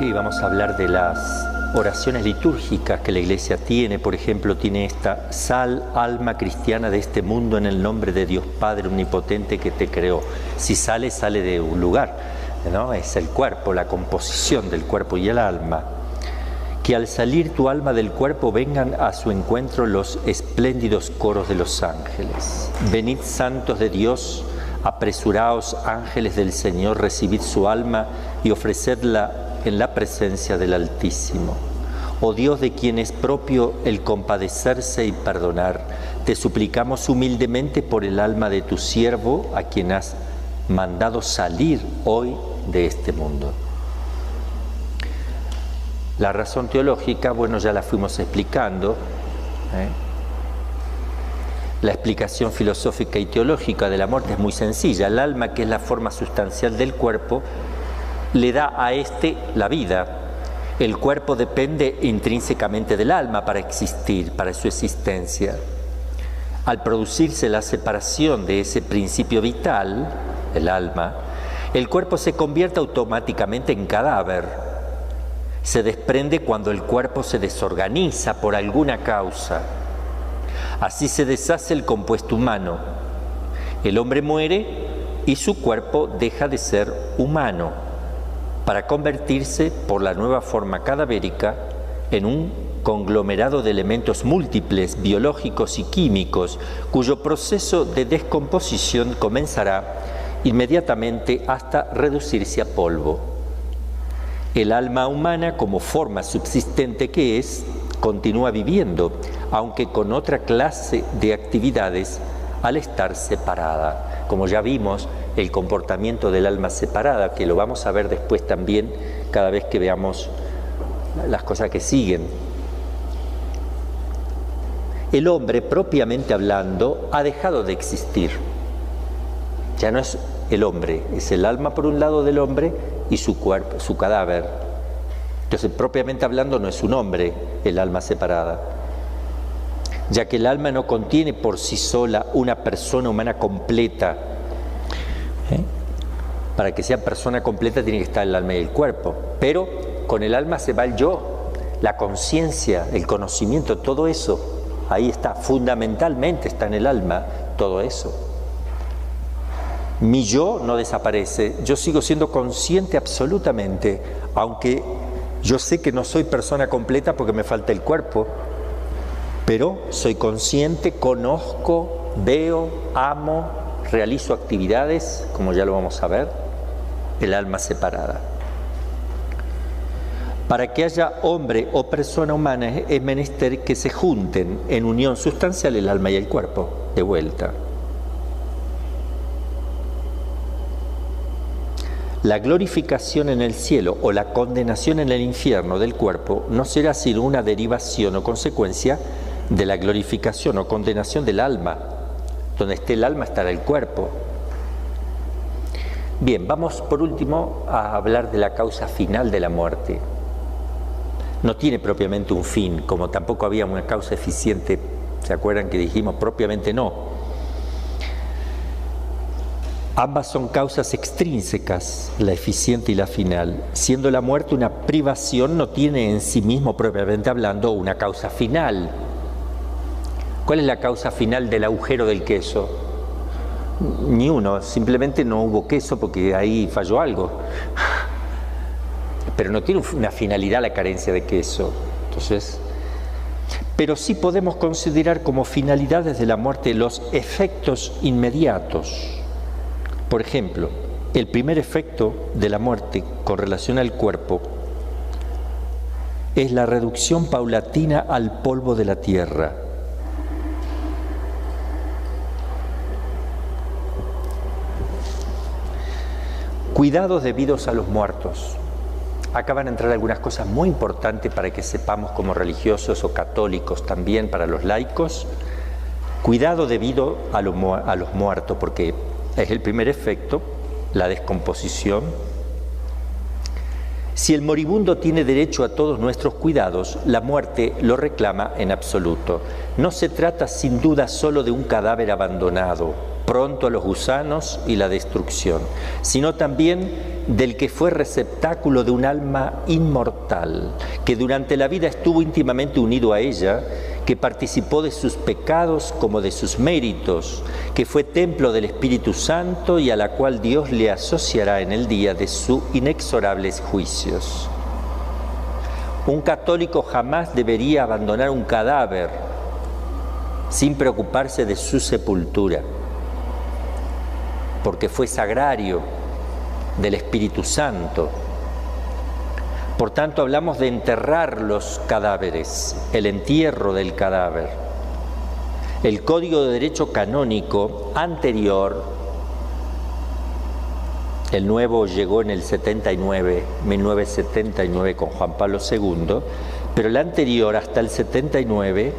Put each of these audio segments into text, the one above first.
Y vamos a hablar de las oraciones litúrgicas que la Iglesia tiene. Por ejemplo, tiene esta: sal, alma cristiana de este mundo, en el nombre de Dios Padre omnipotente que te creó. Si sale, sale de un lugar, ¿no? Es el cuerpo, la composición del cuerpo y el alma. Que al salir tu alma del cuerpo vengan a su encuentro los espléndidos coros de los ángeles. Venid santos de Dios, apresuraos ángeles del Señor, recibid su alma y ofrecedla en la presencia del Altísimo. Oh Dios, de quien es propio el compadecerse y perdonar, te suplicamos humildemente por el alma de tu siervo, a quien has mandado salir hoy de este mundo. La razón teológica, bueno, ya la fuimos explicando. La explicación filosófica y teológica de la muerte es muy sencilla. El alma, que es la forma sustancial del cuerpo, le da a éste la vida. El cuerpo depende intrínsecamente del alma para existir, para su existencia. Al producirse la separación de ese principio vital, el alma, el cuerpo se convierte automáticamente en cadáver. Se desprende cuando el cuerpo se desorganiza por alguna causa. Así se deshace el compuesto humano. El hombre muere y su cuerpo deja de ser humano, para convertirse, por la nueva forma cadavérica, en un conglomerado de elementos múltiples, biológicos y químicos, cuyo proceso de descomposición comenzará inmediatamente hasta reducirse a polvo. El alma humana, como forma subsistente que es, continúa viviendo, aunque con otra clase de actividades, al estar separada. Como ya vimos, el comportamiento del alma separada, que lo vamos a ver después también cada vez que veamos las cosas que siguen. El hombre, propiamente hablando, ha dejado de existir. Ya no es el hombre, es el alma por un lado del hombre y su cuerpo, su cadáver. Entonces, propiamente hablando, no es un hombre el alma separada, ya que el alma no contiene por sí sola una persona humana completa. Para que sea persona completa tiene que estar el alma y el cuerpo, pero con el alma se va el yo, la conciencia, el conocimiento, todo eso, ahí está, fundamentalmente está en el alma todo eso. Mi yo no desaparece, yo sigo siendo consciente absolutamente, aunque yo sé que no soy persona completa porque me falta el cuerpo, pero soy consciente, conozco, veo, amo, realizo actividades, como ya lo vamos a ver, el alma separada. Para que haya hombre o persona humana es menester que se junten en unión sustancial el alma y el cuerpo, de vuelta. La glorificación en el cielo o la condenación en el infierno del cuerpo no será sino una derivación o consecuencia de la glorificación o condenación del alma. Donde esté el alma estará el cuerpo. Bien, vamos por último a hablar de la causa final de la muerte. No tiene propiamente un fin, como tampoco había una causa eficiente. ¿Se acuerdan que dijimos propiamente no? Ambas son causas extrínsecas, la eficiente y la final. Siendo la muerte una privación, no tiene en sí mismo, propiamente hablando, una causa final. ¿Cuál es la causa final del agujero del queso? Ni uno, simplemente no hubo queso porque ahí falló algo. Pero no tiene una finalidad la carencia de queso. Entonces, pero sí podemos considerar como finalidades de la muerte los efectos inmediatos. Por ejemplo, el primer efecto de la muerte con relación al cuerpo es la reducción paulatina al polvo de la tierra. Cuidados debidos a los muertos. Acá van a entrar algunas cosas muy importantes para que sepamos como religiosos o católicos, también para los laicos. Cuidado debido a los muertos, porque es el primer efecto, la descomposición. Si el moribundo tiene derecho a todos nuestros cuidados, la muerte lo reclama en absoluto. No se trata sin duda solo de un cadáver abandonado, pronto a los gusanos y la destrucción, sino también del que fue receptáculo de un alma inmortal, que durante la vida estuvo íntimamente unido a ella, que participó de sus pecados como de sus méritos, que fue templo del Espíritu Santo y a la cual Dios le asociará en el día de sus inexorables juicios. Un católico jamás debería abandonar un cadáver sin preocuparse de su sepultura, porque fue sagrario del Espíritu Santo. Por tanto, hablamos de enterrar los cadáveres, el entierro del cadáver. El Código de Derecho Canónico anterior, el nuevo llegó en el 1979 con Juan Pablo II, pero el anterior, hasta el 79,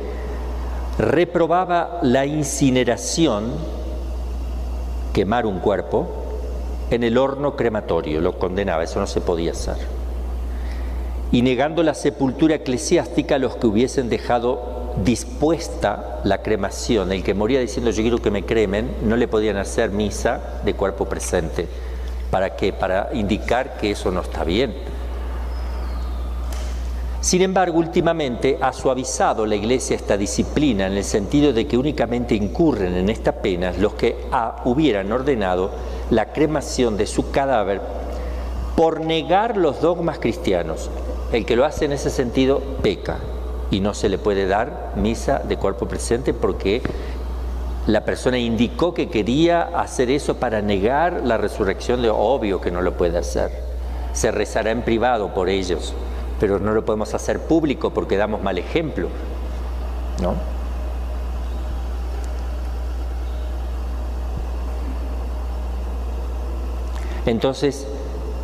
reprobaba la incineración, quemar un cuerpo, en el horno crematorio, lo condenaba, eso no se podía hacer. Y negando la sepultura eclesiástica a los que hubiesen dejado dispuesta la cremación. El que moría diciendo yo quiero que me cremen, no le podían hacer misa de cuerpo presente. ¿Para qué? Para indicar que eso no está bien. Sin embargo, últimamente ha suavizado la Iglesia esta disciplina en el sentido de que únicamente incurren en esta pena los que hubieran ordenado la cremación de su cadáver por negar los dogmas cristianos. El que lo hace en ese sentido peca y no se le puede dar misa de cuerpo presente porque la persona indicó que quería hacer eso para negar la resurrección. De obvio que no lo puede hacer. Se rezará en privado por ellos, pero no lo podemos hacer público porque damos mal ejemplo, ¿no? Entonces,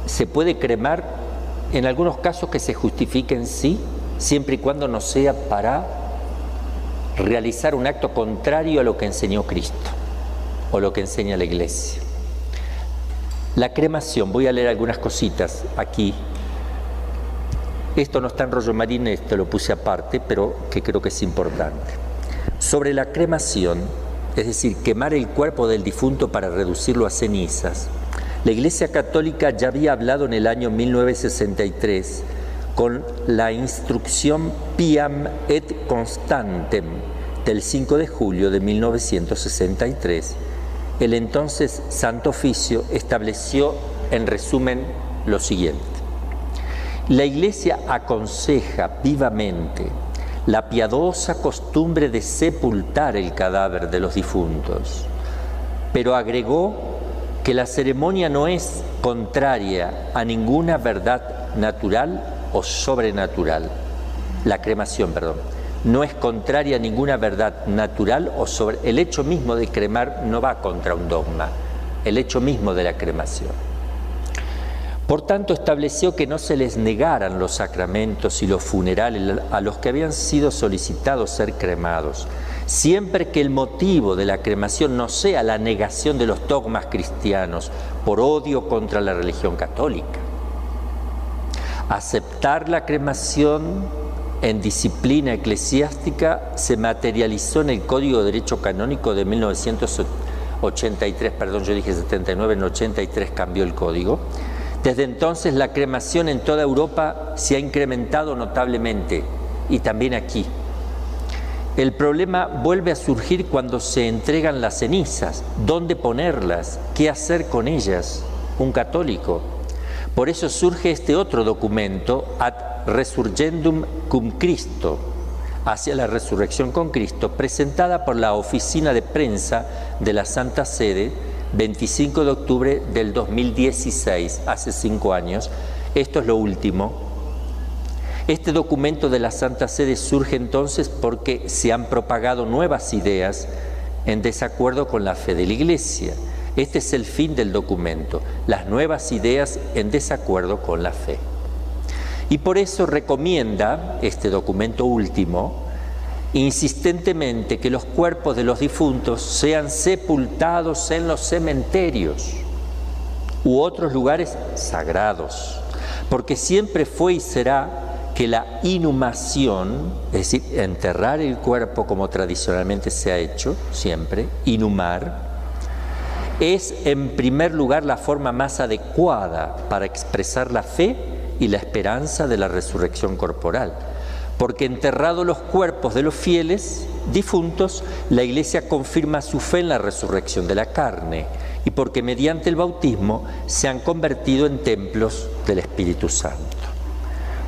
se puede cremar en algunos casos que se justifiquen, sí, siempre y cuando no sea para realizar un acto contrario a lo que enseñó Cristo o lo que enseña la Iglesia. La cremación, voy a leer algunas cositas aquí. Esto no está en rollo marín, esto lo puse aparte, pero que creo que es importante. Sobre la cremación, es decir, quemar el cuerpo del difunto para reducirlo a cenizas, la Iglesia Católica ya había hablado en el año 1963 con la instrucción Piam et Constantem del 5 de julio de 1963. El entonces Santo Oficio estableció en resumen lo siguiente. La Iglesia aconseja vivamente la piadosa costumbre de sepultar el cadáver de los difuntos, pero agregó que la ceremonia no es contraria a ninguna verdad natural o sobrenatural. La cremación, no es contraria a ninguna verdad natural o sobre. El hecho mismo de cremar no va contra un dogma, el hecho mismo de la cremación. Por tanto, estableció que no se les negaran los sacramentos y los funerales a los que habían sido solicitados ser cremados, siempre que el motivo de la cremación no sea la negación de los dogmas cristianos por odio contra la religión católica. Aceptar la cremación en disciplina eclesiástica se materializó en el Código de Derecho Canónico de 1983, yo dije 79, en 83 cambió el código. Desde entonces la cremación en toda Europa se ha incrementado notablemente y también aquí. El problema vuelve a surgir cuando se entregan las cenizas. ¿Dónde ponerlas? ¿Qué hacer con ellas? Un católico. Por eso surge este otro documento, Ad Resurgendum cum Christo, hacia la resurrección con Cristo, presentada por la Oficina de Prensa de la Santa Sede, 25 de octubre del 2016, hace 5 años. Esto es lo último. Este documento de la Santa Sede surge entonces porque se han propagado nuevas ideas en desacuerdo con la fe de la Iglesia. Este es el fin del documento, las nuevas ideas en desacuerdo con la fe. Y por eso recomienda este documento último insistentemente que los cuerpos de los difuntos sean sepultados en los cementerios u otros lugares sagrados, porque siempre fue y será que la inhumación, es decir, enterrar el cuerpo como tradicionalmente se ha hecho, siempre, inhumar, es en primer lugar la forma más adecuada para expresar la fe y la esperanza de la resurrección corporal. Porque enterrados los cuerpos de los fieles difuntos, la Iglesia confirma su fe en la resurrección de la carne, y porque mediante el bautismo se han convertido en templos del Espíritu Santo.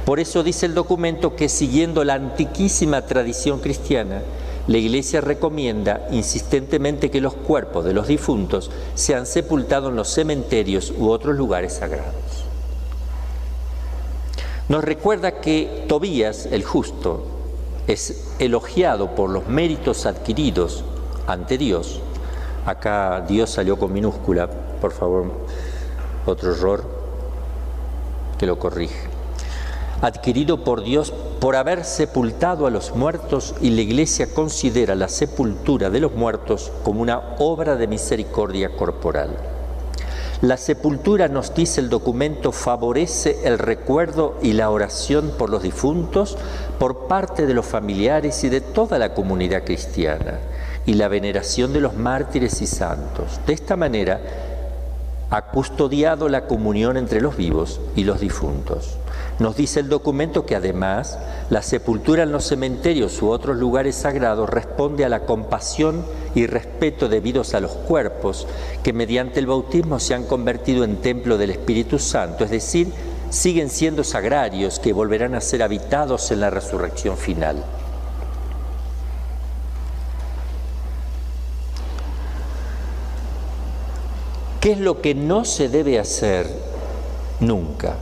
Por eso dice el documento que, siguiendo la antiquísima tradición cristiana, la Iglesia recomienda insistentemente que los cuerpos de los difuntos sean sepultados en los cementerios u otros lugares sagrados. Nos recuerda que Tobías, el justo, es elogiado por los méritos adquiridos ante Dios. Acá Dios salió con minúscula, por favor, otro error, que lo corrige. Adquirido por Dios por haber sepultado a los muertos, y la Iglesia considera la sepultura de los muertos como una obra de misericordia corporal. La sepultura, nos dice el documento, favorece el recuerdo y la oración por los difuntos por parte de los familiares y de toda la comunidad cristiana, y la veneración de los mártires y santos. De esta manera ha custodiado la comunión entre los vivos y los difuntos. Nos dice el documento que además la sepultura en los cementerios u otros lugares sagrados responde a la compasión y respeto debidos a los cuerpos que mediante el bautismo se han convertido en templo del Espíritu Santo, es decir, siguen siendo sagrarios que volverán a ser habitados en la resurrección final. ¿Qué es lo que no se debe hacer nunca?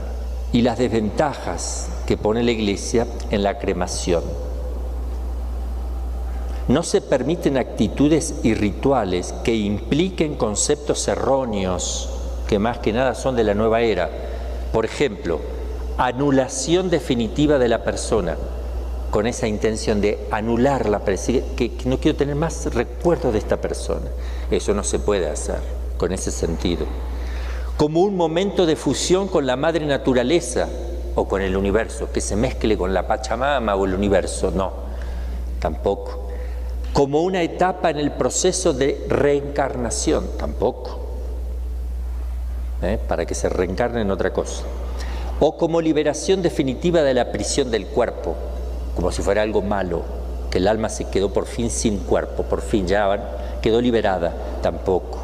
Y las desventajas que pone la Iglesia en la cremación. No se permiten actitudes y rituales que impliquen conceptos erróneos, que más que nada son de la nueva era. Por ejemplo, anulación definitiva de la persona, con esa intención de anularla, que no quiero tener más recuerdos de esta persona. Eso no se puede hacer con ese sentido. Como un momento de fusión con la madre naturaleza o con el universo, que se mezcle con la Pachamama o el universo, no, tampoco. Como una etapa en el proceso de reencarnación, tampoco, para que se reencarne en otra cosa. O como liberación definitiva de la prisión del cuerpo, como si fuera algo malo, que el alma se quedó por fin sin cuerpo, por fin ya quedó liberada, tampoco.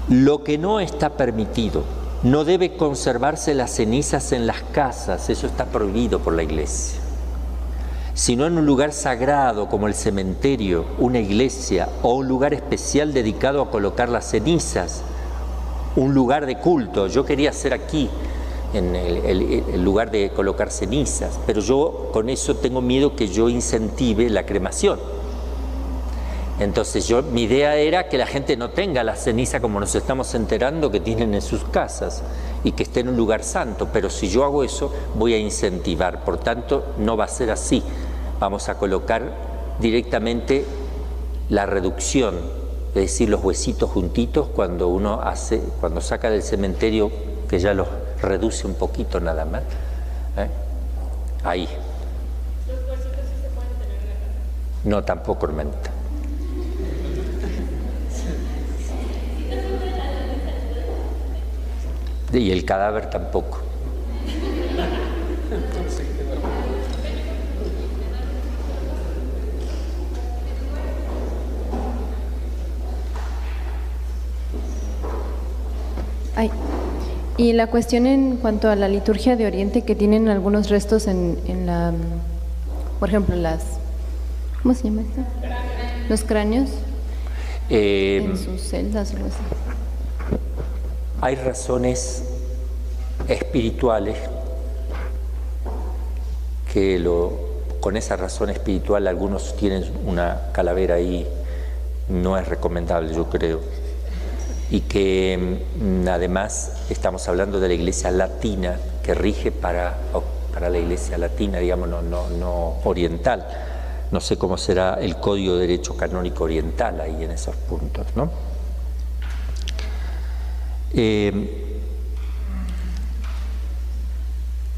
Lo que no está permitido, no debe conservarse las cenizas en las casas, eso está prohibido por la Iglesia, sino en un lugar sagrado como el cementerio, una iglesia o un lugar especial dedicado a colocar las cenizas, un lugar de culto. Yo quería hacer aquí, en el lugar de colocar cenizas, pero yo con eso tengo miedo que yo incentive la cremación. Entonces mi idea era que la gente no tenga la ceniza como nos estamos enterando que tienen en sus casas y que esté en un lugar santo, pero si yo hago eso voy a incentivar, por tanto no va a ser así. Vamos a colocar directamente la reducción, es decir, los huesitos juntitos cuando cuando saca del cementerio, que ya los reduce un poquito nada más. Ahí. ¿Los huesitos sí se pueden tener en la casa? No, tampoco, hermanita. Y el cadáver tampoco. Ay. Y la cuestión en cuanto a la liturgia de Oriente, que tienen algunos restos en la, por ejemplo, ¿cómo se llama esto? Los cráneos en sus celdas o algo así. Hay razones espirituales que con esa razón espiritual algunos tienen una calavera ahí, no es recomendable, yo creo. Y que además estamos hablando de la Iglesia latina, que rige para la Iglesia latina, digamos, no oriental. No sé cómo será el Código de Derecho Canónico Oriental ahí en esos puntos, ¿no?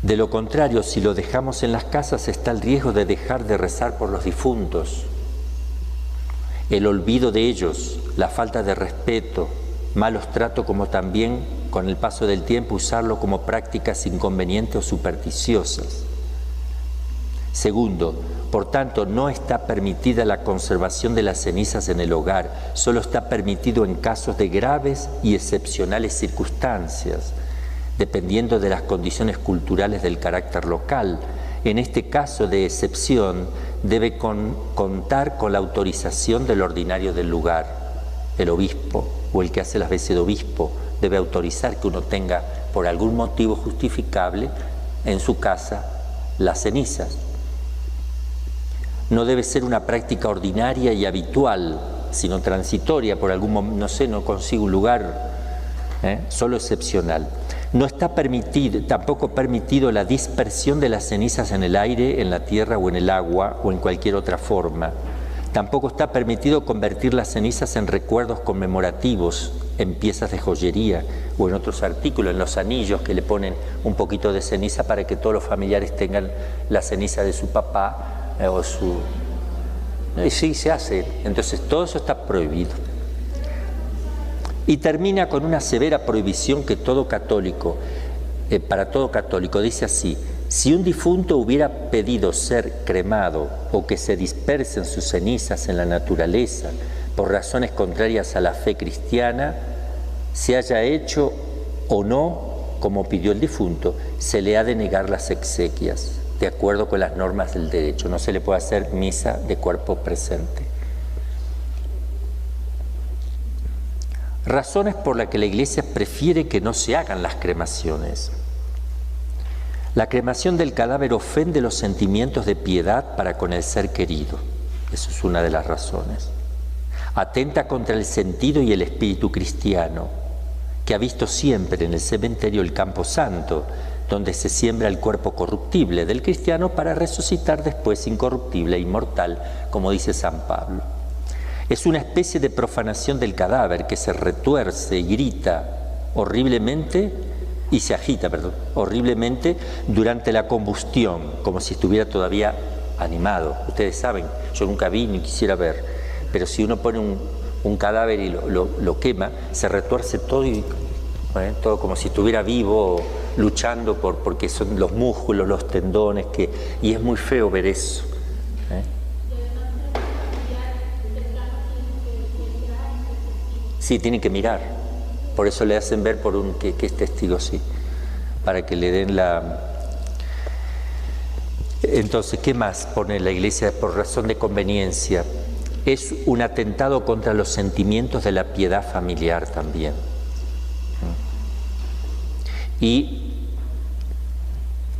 De lo contrario, si lo dejamos en las casas, está el riesgo de dejar de rezar por los difuntos. El olvido de ellos, la falta de respeto, malos tratos, como también, con el paso del tiempo, usarlo como prácticas inconvenientes o supersticiosas. Segundo, por tanto, no está permitida la conservación de las cenizas en el hogar, solo está permitido en casos de graves y excepcionales circunstancias, dependiendo de las condiciones culturales del carácter local. En este caso de excepción, debe contar con la autorización del ordinario del lugar. El obispo o el que hace las veces de obispo debe autorizar que uno tenga, por algún motivo justificable, en su casa las cenizas. No debe ser una práctica ordinaria y habitual, sino transitoria, por algún momento, no sé, no consigo un lugar, solo excepcional. No está tampoco permitido la dispersión de las cenizas en el aire, en la tierra o en el agua o en cualquier otra forma. Tampoco está permitido convertir las cenizas en recuerdos conmemorativos, en piezas de joyería o en otros artículos, en los anillos que le ponen un poquito de ceniza para que todos los familiares tengan la ceniza de su papá o su... Sí, se hace. Entonces todo eso está prohibido. Y termina con una severa prohibición que todo católico, para todo católico, dice así: si un difunto hubiera pedido ser cremado o que se dispersen sus cenizas en la naturaleza por razones contrarias a la fe cristiana, se haya hecho o no como pidió el difunto, se le ha de negar las exequias, de acuerdo con las normas del derecho. No se le puede hacer misa de cuerpo presente. Razones por las que la Iglesia prefiere que no se hagan las cremaciones. La cremación del cadáver ofende los sentimientos de piedad para con el ser querido. Eso es una de las razones. Atenta contra el sentido y el espíritu cristiano, que ha visto siempre en el cementerio el campo santo, donde se siembra el cuerpo corruptible del cristiano para resucitar después incorruptible e inmortal, como dice San Pablo. Es una especie de profanación del cadáver que se retuerce y grita horriblemente y se agita, horriblemente durante la combustión, como si estuviera todavía animado. Ustedes saben, yo nunca vi ni quisiera ver, pero si uno pone un cadáver y lo quema, se retuerce todo, todo como si estuviera vivo, luchando porque son los músculos, los tendones, y es muy feo ver eso. Sí, tienen que mirar, por eso le hacen ver por que es testigo, sí, para que le den la... Entonces, ¿qué más pone la Iglesia por razón de conveniencia? Es un atentado contra los sentimientos de la piedad familiar también. Y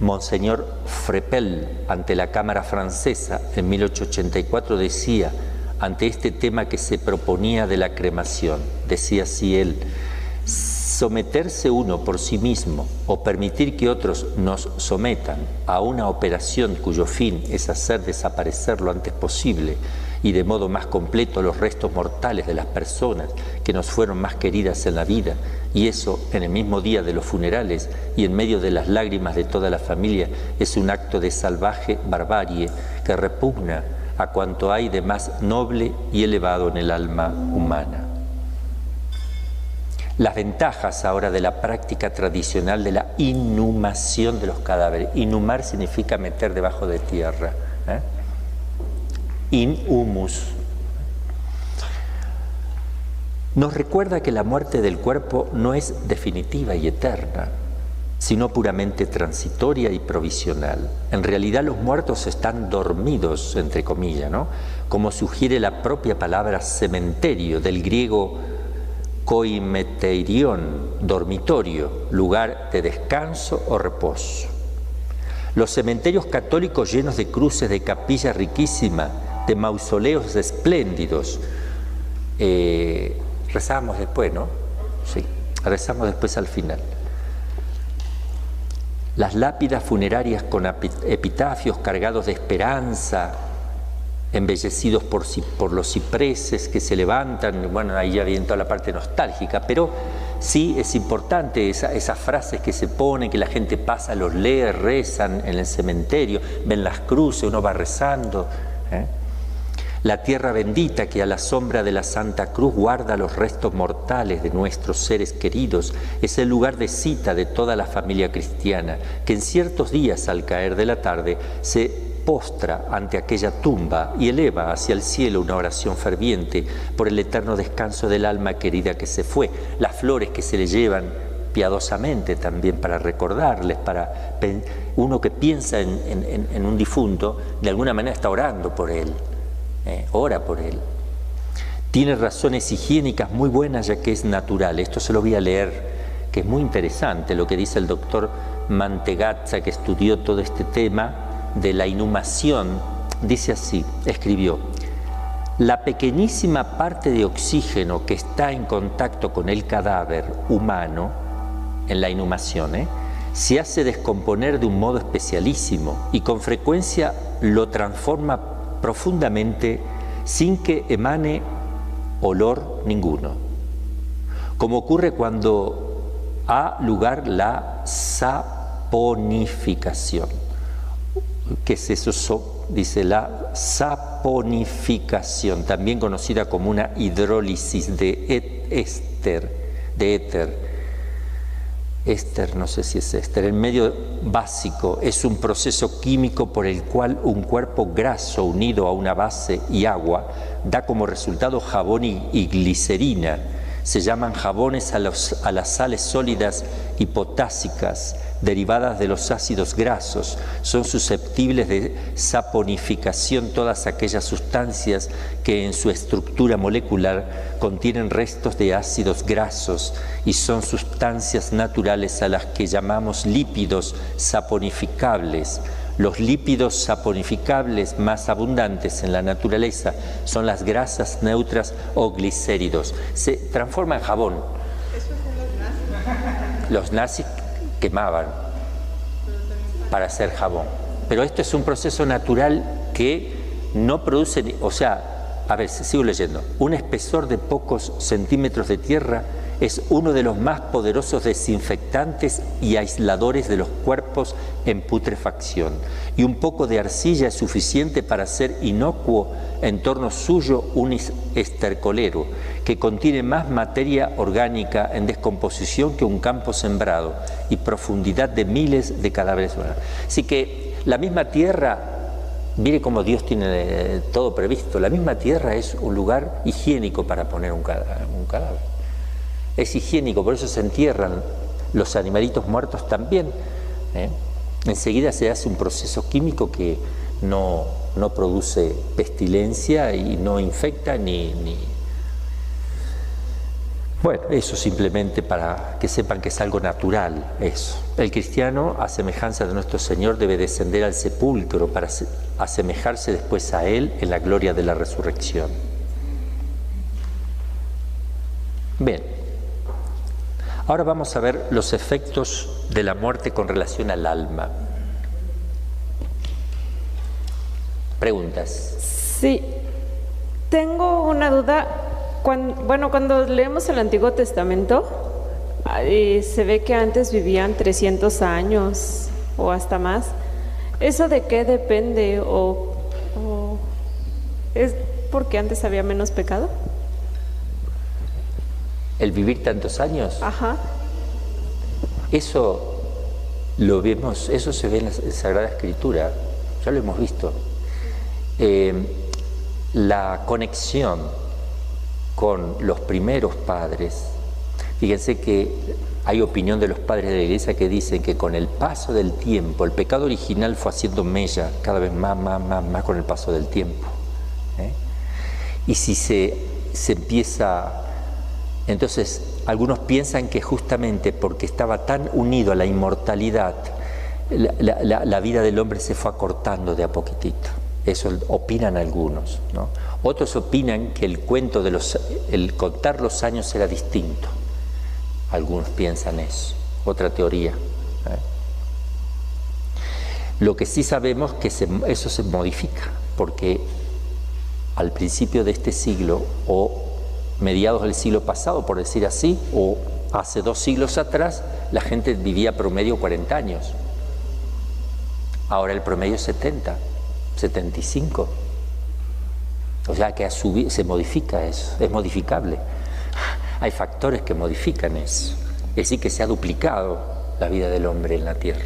Monseñor Frepel, ante la Cámara Francesa en 1884, decía, ante este tema que se proponía de la cremación, decía así él: someterse uno por sí mismo o permitir que otros nos sometan a una operación cuyo fin es hacer desaparecer lo antes posible y de modo más completo los restos mortales de las personas que nos fueron más queridas en la vida, y eso en el mismo día de los funerales y en medio de las lágrimas de toda la familia, es un acto de salvaje barbarie que repugna a cuanto hay de más noble y elevado en el alma humana. Las ventajas ahora de la práctica tradicional de la inhumación de los cadáveres. Inhumar significa meter debajo de tierra. Inhumus. Nos recuerda que la muerte del cuerpo no es definitiva y eterna, sino puramente transitoria y provisional. En realidad los muertos están dormidos, entre comillas, ¿no? Como sugiere la propia palabra cementerio, del griego koimeterion, dormitorio, lugar de descanso o reposo. Los cementerios católicos llenos de cruces, de capillas riquísimas, de mausoleos espléndidos. Rezamos después, ¿no? Sí, rezamos después al final. Las lápidas funerarias con epitafios cargados de esperanza, embellecidos por los cipreses que se levantan, bueno, ahí ya viene toda la parte nostálgica, pero sí es importante esas frases que se ponen, que la gente pasa, los lee, rezan en el cementerio, ven las cruces, uno va rezando. La tierra bendita que a la sombra de la Santa Cruz guarda los restos mortales de nuestros seres queridos es el lugar de cita de toda la familia cristiana, que en ciertos días al caer de la tarde se postra ante aquella tumba y eleva hacia el cielo una oración ferviente por el eterno descanso del alma querida que se fue, las flores que se le llevan piadosamente también para recordarles, para uno que piensa en un difunto, de alguna manera está orando por él. Ora por él. Tiene razones higiénicas muy buenas ya que es natural. Esto se lo voy a leer, que es muy interesante lo que dice el doctor Mantegazza, que estudió todo este tema de la inhumación. Dice así, escribió: la pequeñísima parte de oxígeno que está en contacto con el cadáver humano en la inhumación, se hace descomponer de un modo especialísimo y con frecuencia lo transforma profundamente sin que emane olor ninguno, como ocurre cuando ha lugar la saponificación. ¿Qué es eso? Dice la saponificación, también conocida como una hidrólisis de éter. Éster, no sé si es éster, el medio básico es un proceso químico por el cual un cuerpo graso unido a una base y agua da como resultado jabón y glicerina. Se llaman jabones a las sales sólidas y potásicas derivadas de los ácidos grasos. Son susceptibles de saponificación todas aquellas sustancias que en su estructura molecular contienen restos de ácidos grasos y son sustancias naturales a las que llamamos lípidos saponificables. Los lípidos saponificables más abundantes en la naturaleza son las grasas neutras o glicéridos. Se transforma en jabón. Eso hacen los nazis. Los nazis quemaban para hacer jabón. Pero esto es un proceso natural que no produce, o sea, a ver, sigo leyendo, un espesor de pocos centímetros de tierra es uno de los más poderosos desinfectantes y aisladores de los cuerpos en putrefacción. Y un poco de arcilla es suficiente para hacer inocuo en torno suyo un estercolero que contiene más materia orgánica en descomposición que un campo sembrado y profundidad de miles de cadáveres humanos. Así que la misma tierra, mire cómo Dios tiene todo previsto, la misma tierra es un lugar higiénico para poner un cadáver. Es higiénico, por eso se entierran los animalitos muertos también. Enseguida se hace un proceso químico que no produce pestilencia y no infecta ni... Bueno, eso simplemente para que sepan que es algo natural eso. El cristiano, a semejanza de nuestro Señor, debe descender al sepulcro para asemejarse después a Él en la gloria de la resurrección. Bien. Ahora vamos a ver los efectos de la muerte con relación al alma. ¿Preguntas? Sí, tengo una duda. Cuando leemos el Antiguo Testamento, se ve que antes vivían 300 años o hasta más. ¿Eso de qué depende? ¿O es porque antes había menos pecado? ¿El vivir tantos años? Ajá. Eso lo vemos, eso se ve en la Sagrada Escritura, ya lo hemos visto. La conexión con los primeros padres, fíjense que hay opinión de los padres de la Iglesia que dicen que con el paso del tiempo, el pecado original fue haciendo mella cada vez más con el paso del tiempo. Y si se empieza... Entonces, algunos piensan que justamente porque estaba tan unido a la inmortalidad, la vida del hombre se fue acortando de a poquitito. Eso opinan algunos, ¿no? Otros opinan que el cuento de el contar los años era distinto. Algunos piensan eso. Otra teoría. Lo que sí sabemos es que eso se modifica, porque al principio de este siglo o mediados del siglo pasado, por decir así, o Hace 2 siglos atrás la gente vivía promedio 40 años. Ahora el promedio es 70, 75. O sea que se modifica eso, es modificable. Hay factores que modifican eso. Es decir, que se ha duplicado la vida del hombre en la Tierra,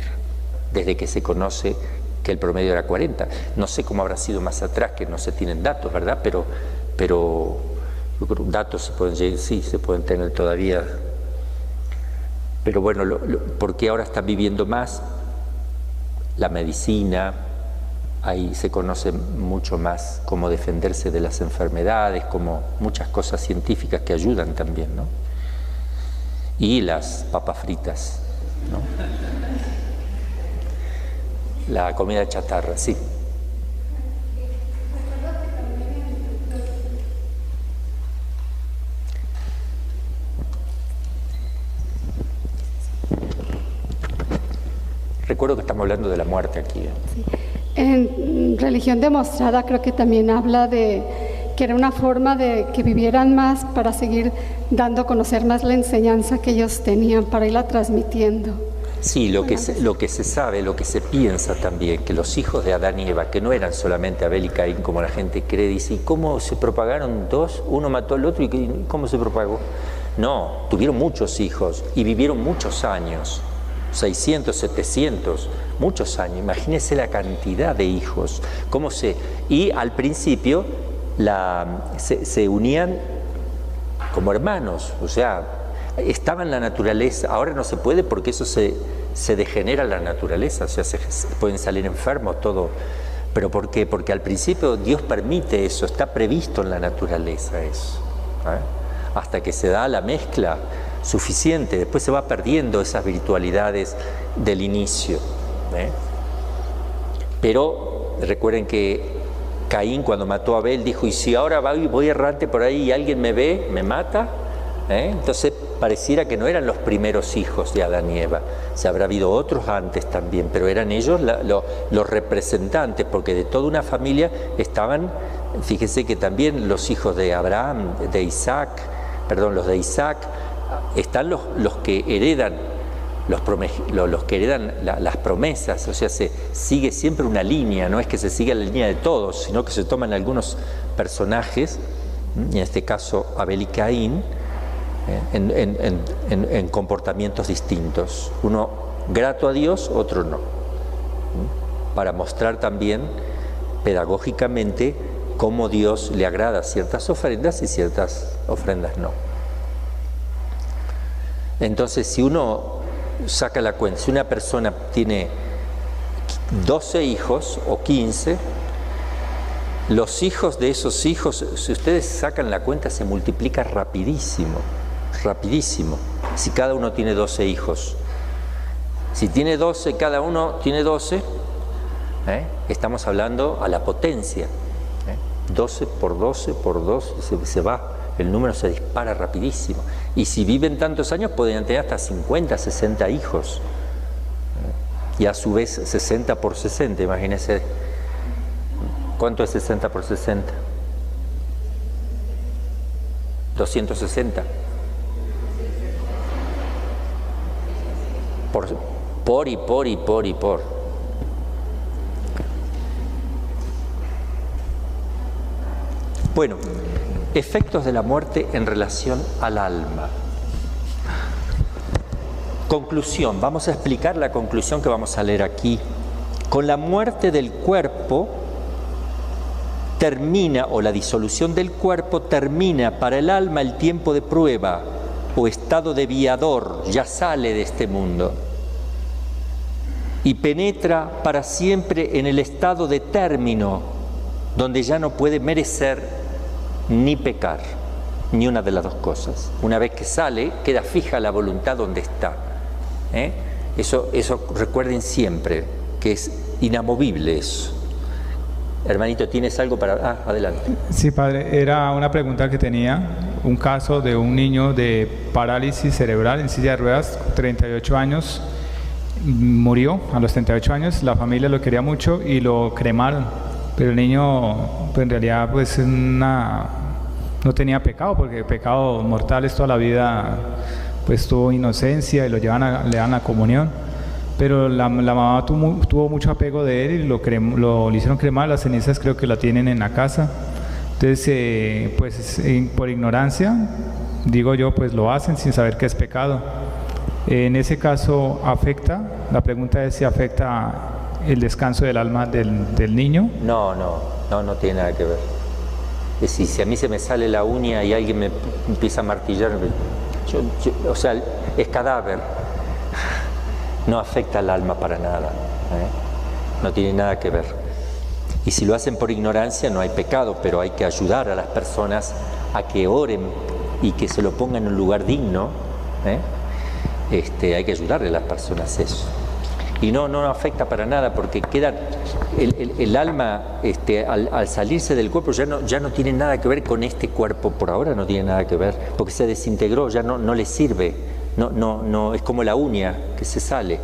desde que se conoce que el promedio era 40. No sé cómo habrá sido más atrás, que no se tienen datos, ¿verdad? Pero datos se pueden, sí, se pueden tener todavía. Pero bueno, ¿por qué ahora están viviendo más? La medicina, ahí se conoce mucho más cómo defenderse de las enfermedades, como muchas cosas científicas que ayudan también, ¿no? Y las papas fritas, ¿no? La comida chatarra, sí. Recuerdo que estamos hablando de la muerte aquí. Sí. En Religión Demostrada creo que también habla de que era una forma de que vivieran más para seguir dando a conocer más la enseñanza que ellos tenían, para irla transmitiendo. Sí, lo que se sabe, lo que se piensa también, que los hijos de Adán y Eva, que no eran solamente Abel y Caín como la gente cree, dice, ¿y cómo se propagaron dos? Uno mató al otro, ¿y cómo se propagó? No, tuvieron muchos hijos y vivieron muchos años. 600, 700, muchos años. Imagínense la cantidad de hijos. Y al principio se unían como hermanos, o sea, estaba en la naturaleza. Ahora no se puede porque eso se degenera la naturaleza, o sea, pueden salir enfermos, todo. ¿Pero por qué? Porque al principio Dios permite eso, está previsto en la naturaleza eso, ¿eh? Hasta que se da la mezcla suficiente, después se va perdiendo esas virtualidades del inicio, ¿eh? Pero recuerden que Caín, cuando mató a Abel, dijo, y si ahora voy errante por ahí y alguien me ve, me mata, ¿eh? Entonces pareciera que no eran los primeros hijos de Adán y Eva, se habrá habido otros antes también, pero eran ellos los representantes, porque de toda una familia estaban, fíjense que también los hijos de Abraham, los de Isaac, están los que heredan los que heredan las promesas, o sea, se sigue siempre una línea, no es que se siga la línea de todos, sino que se toman algunos personajes, en este caso Abel y Caín, en comportamientos distintos, uno grato a Dios, otro no, para mostrar también pedagógicamente cómo Dios le agrada ciertas ofrendas y ciertas ofrendas no. Entonces, si uno saca la cuenta, si una persona tiene 12 hijos o 15, los hijos de esos hijos, si ustedes sacan la cuenta, se multiplica rapidísimo, rapidísimo. Si cada uno tiene 12 hijos, si tiene 12, cada uno tiene 12, estamos hablando a la potencia, 12 por 12 por 12, se va. El número se dispara rapidísimo. Y si viven tantos años, podrían tener hasta 50, 60 hijos. Y a su vez, 60 por 60, imagínense. ¿Cuánto es 60 por 60? 260. Por. Bueno. Efectos de la muerte en relación al alma. Conclusión, vamos a explicar la conclusión que vamos a leer aquí. Con la muerte del cuerpo termina, o la disolución del cuerpo termina para el alma el tiempo de prueba o estado de viador, ya sale de este mundo y penetra para siempre en el estado de término, donde ya no puede merecer ni pecar, ni una de las dos cosas. Una vez que sale, queda fija la voluntad donde está. Eso recuerden siempre, que es inamovible eso. Hermanito, ¿tienes algo para...? Adelante. Sí, padre, era una pregunta que tenía, un caso de un niño de parálisis cerebral en silla de ruedas, 38 años, murió a los 38 años, la familia lo quería mucho y lo cremaron. Pero el niño, pues en realidad, pues no tenía pecado, porque pecado mortal es toda la vida pues tuvo inocencia y lo le dan la comunión. Pero la mamá tuvo mucho apego de él y le hicieron cremar. Las cenizas creo que la tienen en la casa. Entonces, pues por ignorancia, digo yo, pues lo hacen sin saber que es pecado. En ese caso, ¿afecta? La pregunta es si afecta el descanso del alma del niño. No tiene nada que ver. Es decir, si a mí se me sale la uña y alguien me empieza a martillar, o sea, es cadáver. No afecta al alma para nada, no tiene nada que ver. Y si lo hacen por ignorancia no hay pecado, pero hay que ayudar a las personas a que oren y que se lo pongan en un lugar digno. Hay que ayudarle a las personas eso. Y no afecta para nada, porque queda el alma al salirse del cuerpo ya no tiene nada que ver con este cuerpo, por ahora no tiene nada que ver, porque se desintegró, ya no le sirve. No, es como la uña que se sale.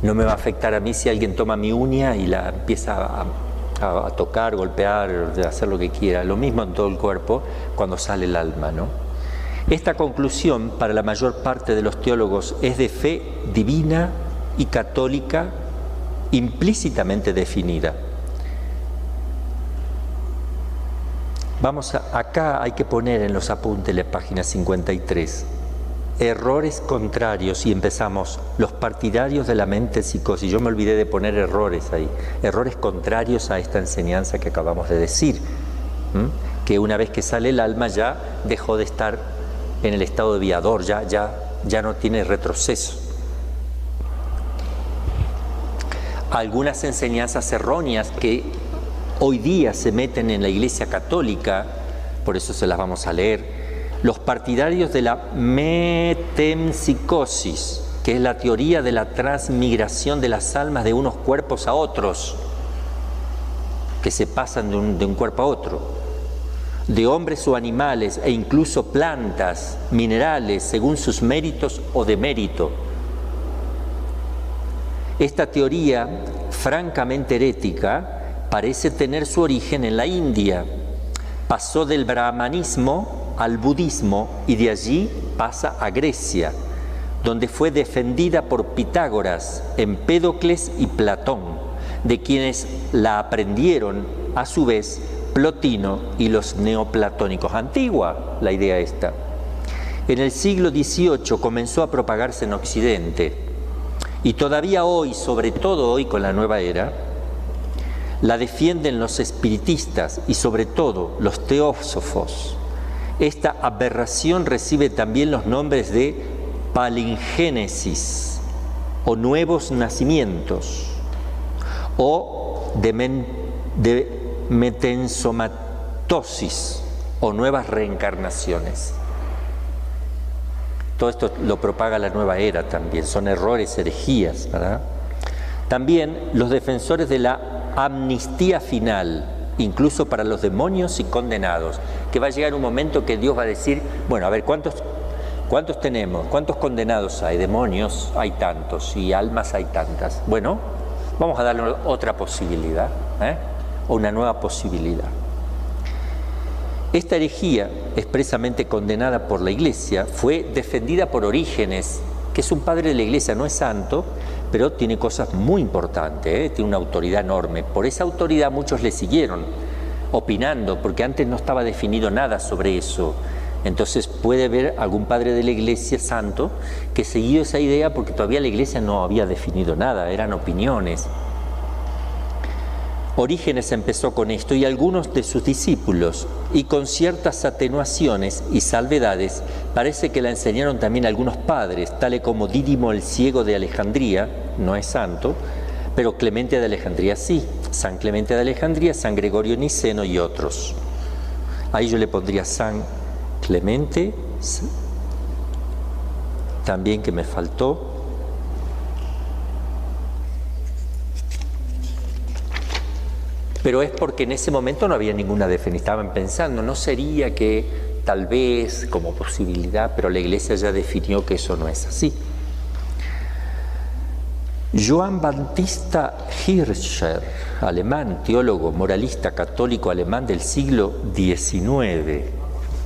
No me va a afectar a mí si alguien toma mi uña y la empieza a tocar, golpear, hacer lo que quiera. Lo mismo en todo el cuerpo cuando sale el alma, ¿no? Esta conclusión, para la mayor parte de los teólogos, es de fe divina y católica implícitamente definida. Acá hay que poner en los apuntes la página 53. Errores contrarios, y empezamos, los partidarios de la mente psicosis. Yo me olvidé de poner errores ahí. Errores contrarios a esta enseñanza que acabamos de decir. Que una vez que sale el alma ya dejó de estar en el estado de viador, ya no tiene retroceso. Algunas enseñanzas erróneas que hoy día se meten en la Iglesia Católica, por eso se las vamos a leer. Los partidarios de la metempsicosis, que es la teoría de la transmigración de las almas de unos cuerpos a otros, que se pasan de un cuerpo a otro, de hombres o animales e incluso plantas, minerales, según sus méritos o demérito. Esta teoría, francamente herética, parece tener su origen en la India. Pasó del brahmanismo al budismo y de allí pasa a Grecia, donde fue defendida por Pitágoras, Empédocles y Platón, de quienes la aprendieron a su vez Plotino y los neoplatónicos. Antigua la idea esta. En el siglo XVIII comenzó a propagarse en Occidente y todavía hoy, sobre todo hoy con la nueva era, la defienden los espiritistas y sobre todo los teósofos. Esta aberración recibe también los nombres de palingénesis o nuevos nacimientos o de metensomatosis o nuevas reencarnaciones. Todo esto lo propaga la nueva era también, son errores, herejías, ¿verdad? También los defensores de la amnistía final, incluso para los demonios y condenados, que va a llegar un momento que Dios va a decir, bueno, a ver, ¿cuántos tenemos? ¿Cuántos condenados hay? Demonios hay tantos y almas hay tantas. Bueno, vamos a darle otra posibilidad, o una nueva posibilidad. Esta herejía, expresamente condenada por la Iglesia, fue defendida por Orígenes, que es un padre de la Iglesia, no es santo, pero tiene cosas muy importantes, tiene una autoridad enorme. Por esa autoridad muchos le siguieron opinando, porque antes no estaba definido nada sobre eso. Entonces puede haber algún padre de la Iglesia santo que siguió esa idea porque todavía la Iglesia no había definido nada, eran opiniones. Orígenes empezó con esto y algunos de sus discípulos, y con ciertas atenuaciones y salvedades, parece que la enseñaron también algunos padres, tales como Dídimo el Ciego de Alejandría, no es santo, pero Clemente de Alejandría sí, San Clemente de Alejandría, San Gregorio Niceno y otros. Ahí yo le pondría San Clemente, también que me faltó. Pero es porque en ese momento no había ninguna definición. Estaban pensando, no sería que tal vez como posibilidad, pero la Iglesia ya definió que eso no es así. Johann Baptista Hirscher, alemán, teólogo, moralista católico alemán del siglo XIX,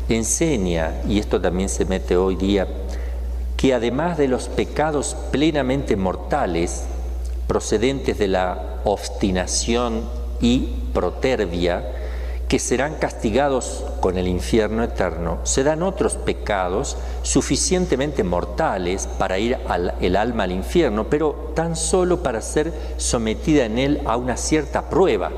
enseña, y esto también se mete hoy día, que además de los pecados plenamente mortales, procedentes de la obstinación y protervia, que serán castigados con el infierno eterno, se dan otros pecados suficientemente mortales para ir el alma al infierno, pero tan solo para ser sometida en él a una cierta prueba,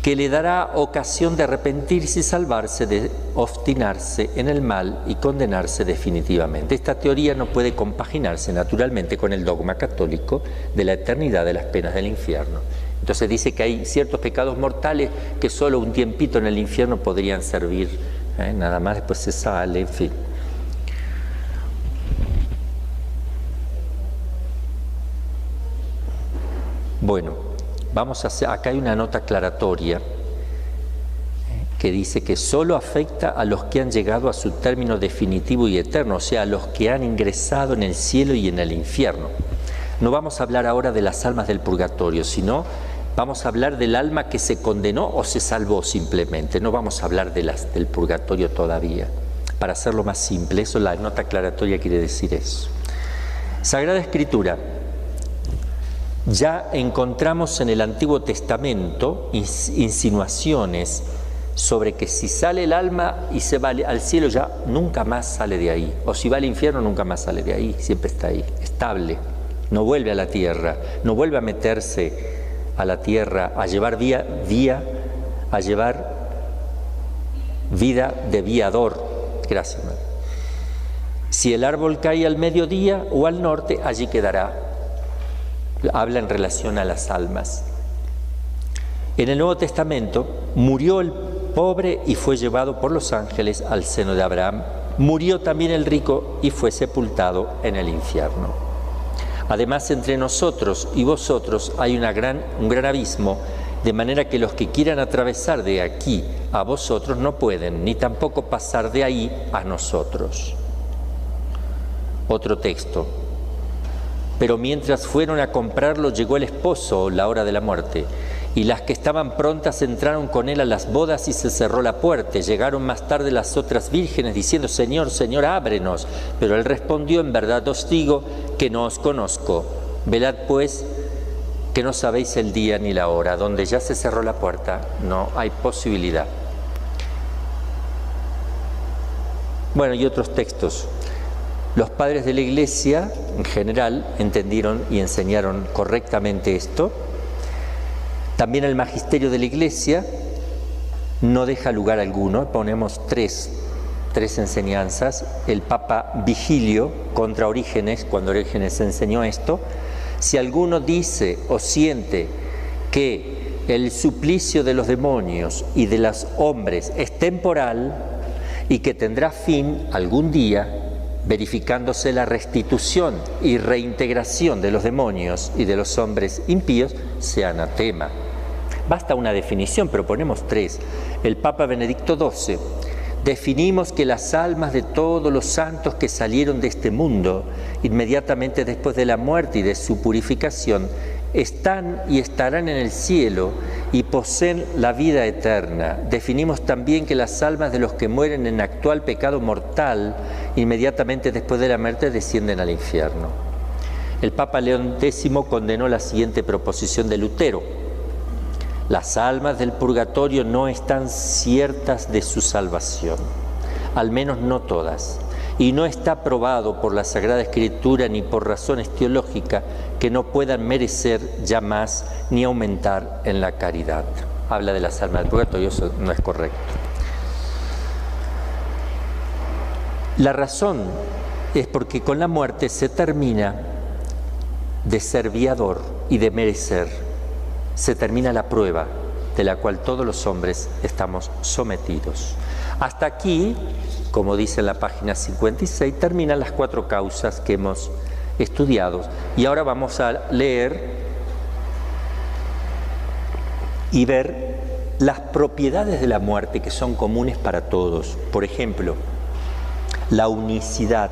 que le dará ocasión de arrepentirse y salvarse de obstinarse en el mal y condenarse definitivamente. Esta teoría no puede compaginarse naturalmente con el dogma católico de la eternidad de las penas del infierno. Entonces dice que hay ciertos pecados mortales que solo un tiempito en el infierno podrían servir, nada más después se sale, en fin. Bueno, vamos a hacer, acá hay una nota aclaratoria que dice que solo afecta a los que han llegado a su término definitivo y eterno, o sea, a los que han ingresado en el cielo y en el infierno. No vamos a hablar ahora de las almas del purgatorio, sino vamos a hablar del alma que se condenó o se salvó simplemente. No vamos a hablar de del purgatorio todavía. Para hacerlo más simple, eso, la nota aclaratoria quiere decir eso. Sagrada Escritura. Ya encontramos en el Antiguo Testamento insinuaciones sobre que si sale el alma y se va al cielo ya nunca más sale de ahí, o si va al infierno nunca más sale de ahí, siempre está ahí, estable, no vuelve a la tierra, no vuelve a meterse a la tierra a llevar vida de viador. Gracias, madre. Si el árbol cae al mediodía o al norte, allí quedará. Habla en relación a las almas. En el Nuevo Testamento murió el pobre y fue llevado por los ángeles al seno de Abraham. Murió también el rico y fue sepultado en el infierno. Además, entre nosotros y vosotros hay un gran abismo, de manera que los que quieran atravesar de aquí a vosotros no pueden, ni tampoco pasar de ahí a nosotros. Otro texto. Pero mientras fueron a comprarlo, llegó el esposo, la hora de la muerte, y las que estaban prontas entraron con él a las bodas y se cerró la puerta. Llegaron más tarde las otras vírgenes diciendo: Señor, Señor, ábrenos. Pero él respondió: en verdad os digo que no os conozco. Velad pues, que no sabéis el día ni la hora. Donde ya se cerró la puerta, no hay posibilidad. Bueno, y otros textos. Los padres de la Iglesia, en general, entendieron y enseñaron correctamente esto. También el magisterio de la Iglesia no deja lugar alguno. Ponemos tres enseñanzas. El Papa Vigilio contra Orígenes, cuando Orígenes enseñó esto: si alguno dice o siente que el suplicio de los demonios y de los hombres es temporal y que tendrá fin algún día, verificándose la restitución y reintegración de los demonios y de los hombres impíos, sea anatema. Basta una definición, pero ponemos tres. El Papa Benedicto XII: definimos que las almas de todos los santos que salieron de este mundo inmediatamente después de la muerte y de su purificación están y estarán en el cielo y poseen la vida eterna. Definimos también que las almas de los que mueren en actual pecado mortal inmediatamente después de la muerte descienden al infierno. El Papa León X condenó la siguiente proposición de Lutero: las almas del purgatorio no están ciertas de su salvación, al menos no todas, y no está probado por la Sagrada Escritura ni por razones teológicas que no puedan merecer ya más ni aumentar en la caridad. Habla de las almas del purgatorio, eso no es correcto. La razón es porque con la muerte se termina de ser viador y de merecer. Se termina la prueba de la cual todos los hombres estamos sometidos. Hasta aquí, como dice en la página 56, terminan las 4 causas que hemos estudiado. Y ahora vamos a leer y ver las propiedades de la muerte que son comunes para todos. Por ejemplo, la unicidad,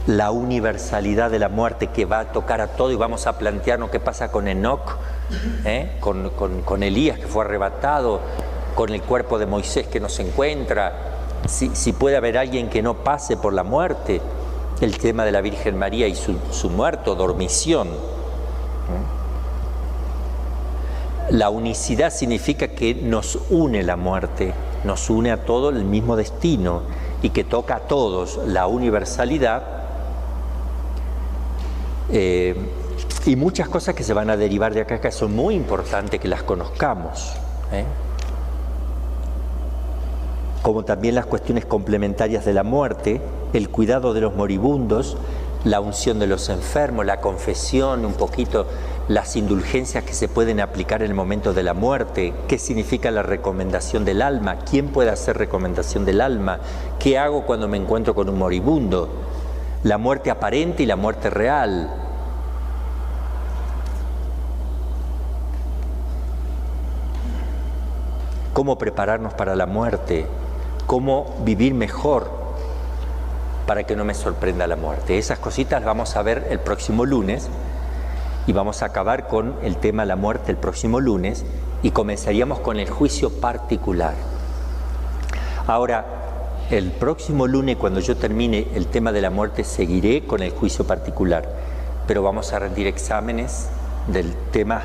la universalidad de la muerte que va a tocar a todo, y vamos a plantearnos qué pasa con Enoc, con Elías que fue arrebatado, con el cuerpo de Moisés que no se encuentra, si puede haber alguien que no pase por la muerte, el tema de la Virgen María y su muerte o dormición. La unicidad significa que nos une la muerte, nos une a todos el mismo destino y que toca a todos la universalidad, y muchas cosas que se van a derivar de acá que son muy importantes que las conozcamos, como también las cuestiones complementarias de la muerte, el cuidado de los moribundos, la unción de los enfermos, la confesión, un poquito las indulgencias que se pueden aplicar en el momento de la muerte, qué significa la recomendación del alma, quién puede hacer recomendación del alma, qué hago cuando me encuentro con un moribundo, la muerte aparente y la muerte real. Cómo prepararnos para la muerte, cómo vivir mejor para que no me sorprenda la muerte. Esas cositas las vamos a ver el próximo lunes y vamos a acabar con el tema de la muerte el próximo lunes y comenzaríamos con el juicio particular. Ahora, el próximo lunes, cuando yo termine el tema de la muerte, seguiré con el juicio particular, pero vamos a rendir exámenes del tema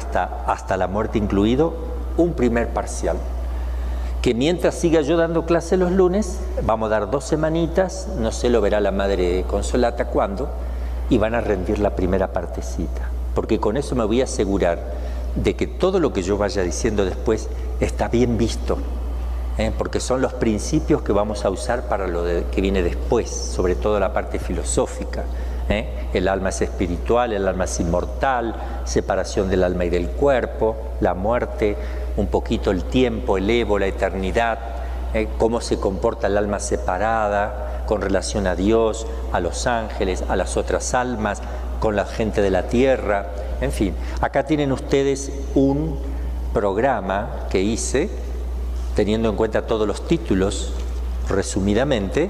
hasta la muerte incluido, un primer parcial. Que mientras siga yo dando clase los lunes, vamos a dar 2 semanitas, no sé, lo verá la Madre Consolata cuándo, y van a rendir la primera partecita. Porque con eso me voy a asegurar de que todo lo que yo vaya diciendo después está bien visto, porque son los principios que vamos a usar para lo que viene después, sobre todo la parte filosófica. El alma es espiritual, el alma es inmortal, separación del alma y del cuerpo, la muerte, un poquito el tiempo, el Evo, la eternidad, cómo se comporta el alma separada con relación a Dios, a los ángeles, a las otras almas, con la gente de la tierra, en fin. Acá tienen ustedes un programa que hice, teniendo en cuenta todos los títulos, resumidamente,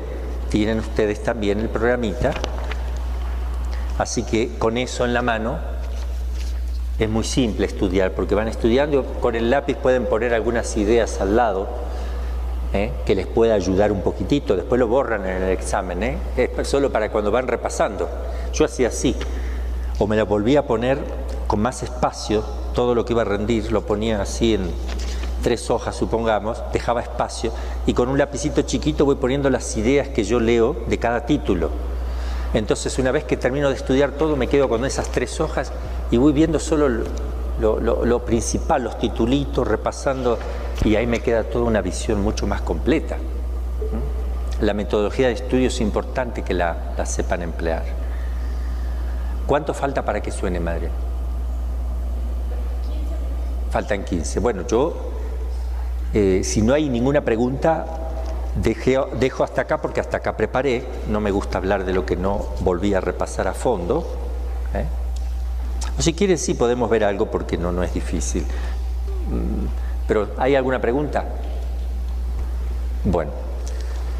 tienen ustedes también el programita, así que con eso en la mano es muy simple estudiar, porque van estudiando, con el lápiz pueden poner algunas ideas al lado, que les pueda ayudar un poquitito, después lo borran en el examen, es solo para cuando van repasando. Yo hacía así, o me la volví a poner con más espacio, todo lo que iba a rendir, lo ponía así en 3 hojas, supongamos, dejaba espacio, y con un lapicito chiquito voy poniendo las ideas que yo leo de cada título. Entonces, una vez que termino de estudiar todo, me quedo con esas 3 hojas y voy viendo solo lo principal, los titulitos, repasando, y ahí me queda toda una visión mucho más completa. La metodología de estudio es importante que la sepan emplear. ¿Cuánto falta para que suene, Madre? Faltan 15. Bueno, yo, si no hay ninguna pregunta, dejo hasta acá, porque hasta acá preparé. No me gusta hablar de lo que no volví a repasar a fondo. O si quieren, sí podemos ver algo, porque no es difícil. Pero, ¿hay alguna pregunta? Bueno,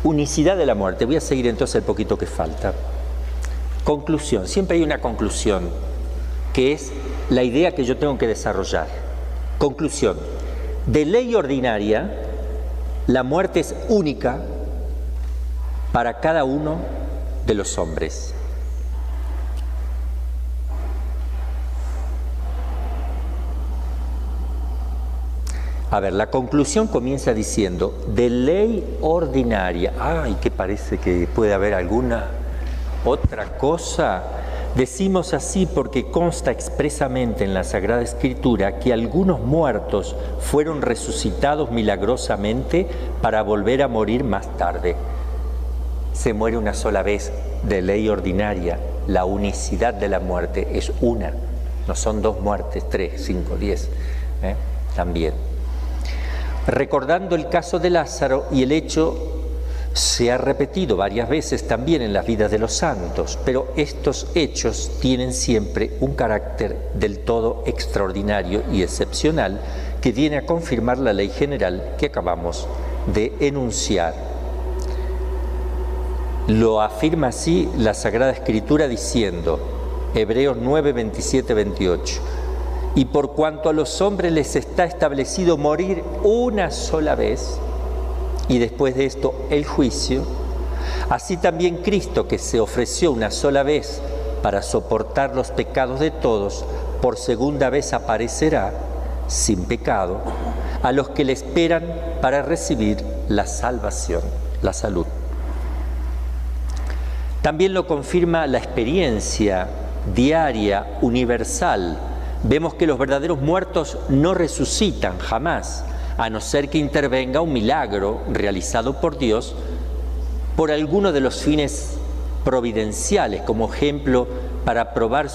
unicidad de la muerte. Voy a seguir entonces el poquito que falta. Conclusión. Siempre hay una conclusión, que es la idea que yo tengo que desarrollar. Conclusión. De ley ordinaria, la muerte es única para cada uno de los hombres. A ver, la conclusión comienza diciendo, de ley ordinaria. Ay, que parece que puede haber alguna otra cosa. Decimos así porque consta expresamente en la Sagrada Escritura que algunos muertos fueron resucitados milagrosamente para volver a morir más tarde. Se muere una sola vez, de ley ordinaria. La unicidad de la muerte es una, no son 2 muertes, 3, 5, 10, también. Recordando el caso de Lázaro, y el hecho se ha repetido varias veces también en las vidas de los santos, pero estos hechos tienen siempre un carácter del todo extraordinario y excepcional que viene a confirmar la ley general que acabamos de enunciar. Lo afirma así la Sagrada Escritura diciendo, Hebreos 9, 27, 28, y por cuanto a los hombres les está establecido morir una sola vez, y después de esto el juicio, así también Cristo, que se ofreció una sola vez para soportar los pecados de todos, por segunda vez aparecerá sin pecado a los que le esperan para recibir la salvación, la salud. También lo confirma la experiencia diaria, universal. Vemos que los verdaderos muertos no resucitan jamás, a no ser que intervenga un milagro realizado por Dios por alguno de los fines providenciales, como ejemplo para probar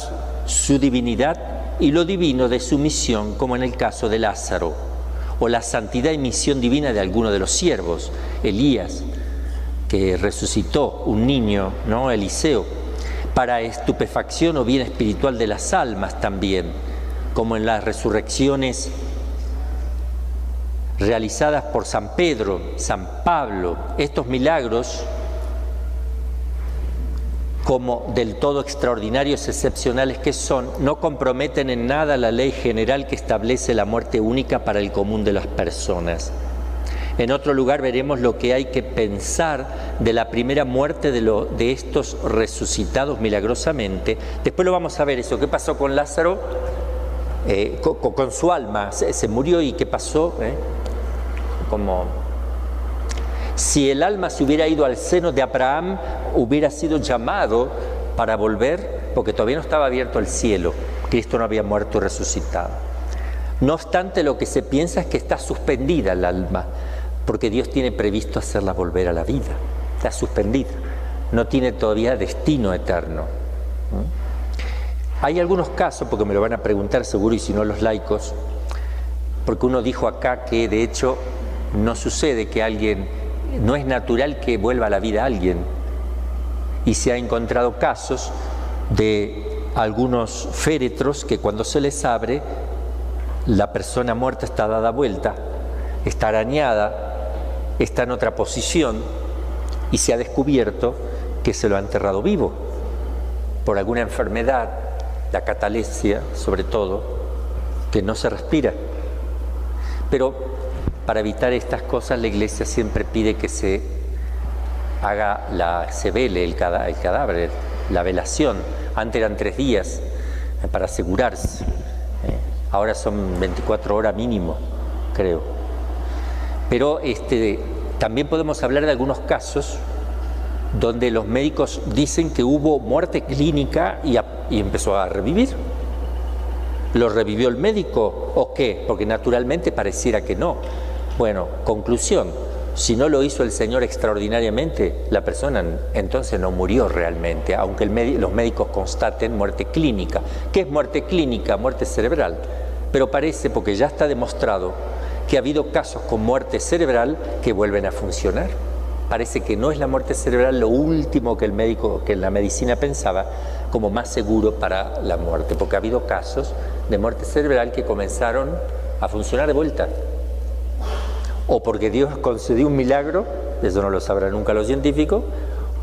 su divinidad y lo divino de su misión, como en el caso de Lázaro, o la santidad y misión divina de alguno de los siervos, Elías, que resucitó un niño, ¿no? Eliseo, para estupefacción o bien espiritual de las almas también, como en las resurrecciones realizadas por San Pedro, San Pablo. Estos milagros, como del todo extraordinarios, excepcionales que son, no comprometen en nada la ley general que establece la muerte única para el común de las personas. En otro lugar veremos lo que hay que pensar de la primera muerte de estos resucitados milagrosamente. Después lo vamos a ver eso, qué pasó con Lázaro, con su alma, se murió y qué pasó, como si el alma se hubiera ido al seno de Abraham, hubiera sido llamado para volver, porque todavía no estaba abierto el cielo, Cristo no había muerto y resucitado. No obstante, lo que se piensa es que está suspendida el alma, porque Dios tiene previsto hacerla volver a la vida, está suspendida, no tiene todavía destino eterno. Hay algunos casos, porque me lo van a preguntar seguro, y si no los laicos, porque uno dijo acá que de hecho no sucede que alguien, no es natural que vuelva a la vida alguien, y se ha encontrado casos de algunos féretros que cuando se les abre, la persona muerta está dada vuelta, está arañada, está en otra posición, y se ha descubierto que se lo ha enterrado vivo por alguna enfermedad, la catalepsia sobre todo, que no se respira. Pero para evitar estas cosas la Iglesia siempre pide que se vele el cadáver, la velación. Antes eran 3 días para asegurarse, ahora son 24 horas mínimo, creo. Pero también podemos hablar de algunos casos donde los médicos dicen que hubo muerte clínica y empezó a revivir. ¿Lo revivió el médico o qué? Porque naturalmente pareciera que no. Bueno, conclusión, si no lo hizo el Señor extraordinariamente, la persona entonces no murió realmente, aunque los médicos constaten muerte clínica. ¿Qué es muerte clínica? Muerte cerebral. Pero parece, porque ya está demostrado, que ha habido casos con muerte cerebral que vuelven a funcionar. Parece que no es la muerte cerebral lo último que la medicina pensaba como más seguro para la muerte, porque ha habido casos de muerte cerebral que comenzaron a funcionar de vuelta. O porque Dios concedió un milagro, eso no lo sabrán nunca los científicos,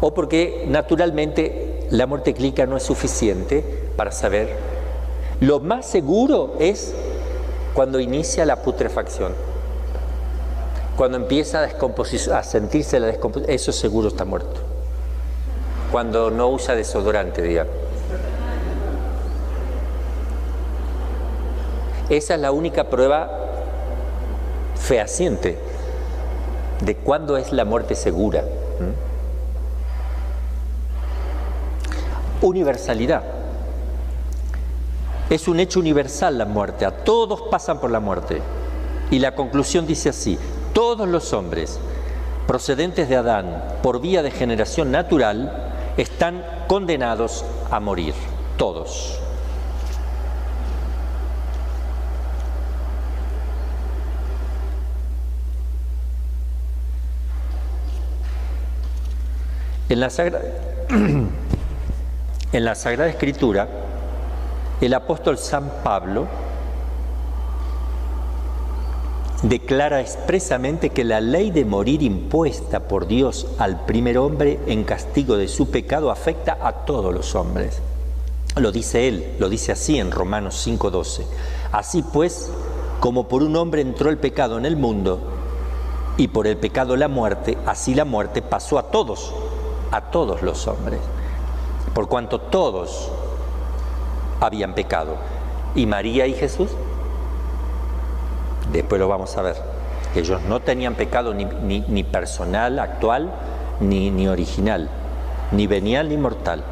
o porque naturalmente la muerte clínica no es suficiente para saber. Lo más seguro es cuando inicia la putrefacción. Cuando empieza a sentirse la descomposición, eso seguro está muerto. Cuando no usa desodorante, digamos. Esa es la única prueba fehaciente de cuándo es la muerte segura. Universalidad. Es un hecho universal la muerte, a todos pasan por la muerte. Y la conclusión dice así: todos los hombres procedentes de Adán por vía de generación natural están condenados a morir, todos. En la Sagrada Escritura, el apóstol San Pablo declara expresamente que la ley de morir impuesta por Dios al primer hombre en castigo de su pecado afecta a todos los hombres. Lo dice él, lo dice así en Romanos 5:12. Así pues, como por un hombre entró el pecado en el mundo, y por el pecado la muerte, así la muerte pasó a todos los hombres, por cuanto todos habían pecado. ¿Y María y Jesús? Después lo vamos a ver. Ellos no tenían pecado ni personal, actual, ni original, ni venial ni mortal.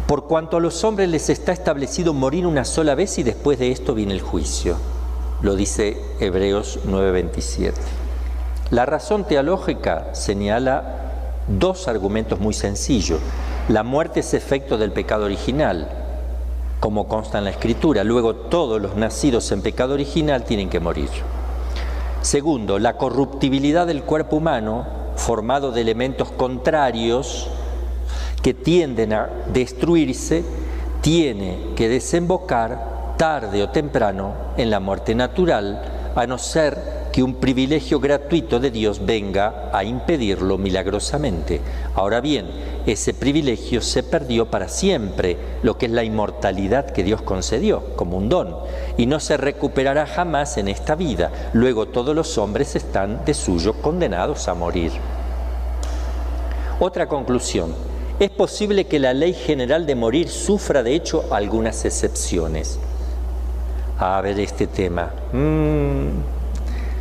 Por cuanto a los hombres les está establecido morir una sola vez y después de esto viene el juicio. Lo dice Hebreos 9:27. La razón teológica señala dos argumentos muy sencillos. La muerte es efecto del pecado original, como consta en la Escritura. Luego todos los nacidos en pecado original tienen que morir. Segundo, la corruptibilidad del cuerpo humano, formado de elementos contrarios que tienden a destruirse, tiene que desembocar tarde o temprano en la muerte natural, a no ser que un privilegio gratuito de Dios venga a impedirlo milagrosamente. Ahora bien, ese privilegio se perdió para siempre, lo que es la inmortalidad que Dios concedió como un don, y no se recuperará jamás en esta vida. Luego todos los hombres están de suyo condenados a morir. Otra conclusión: es posible que la ley general de morir sufra de hecho algunas excepciones. A ver este tema.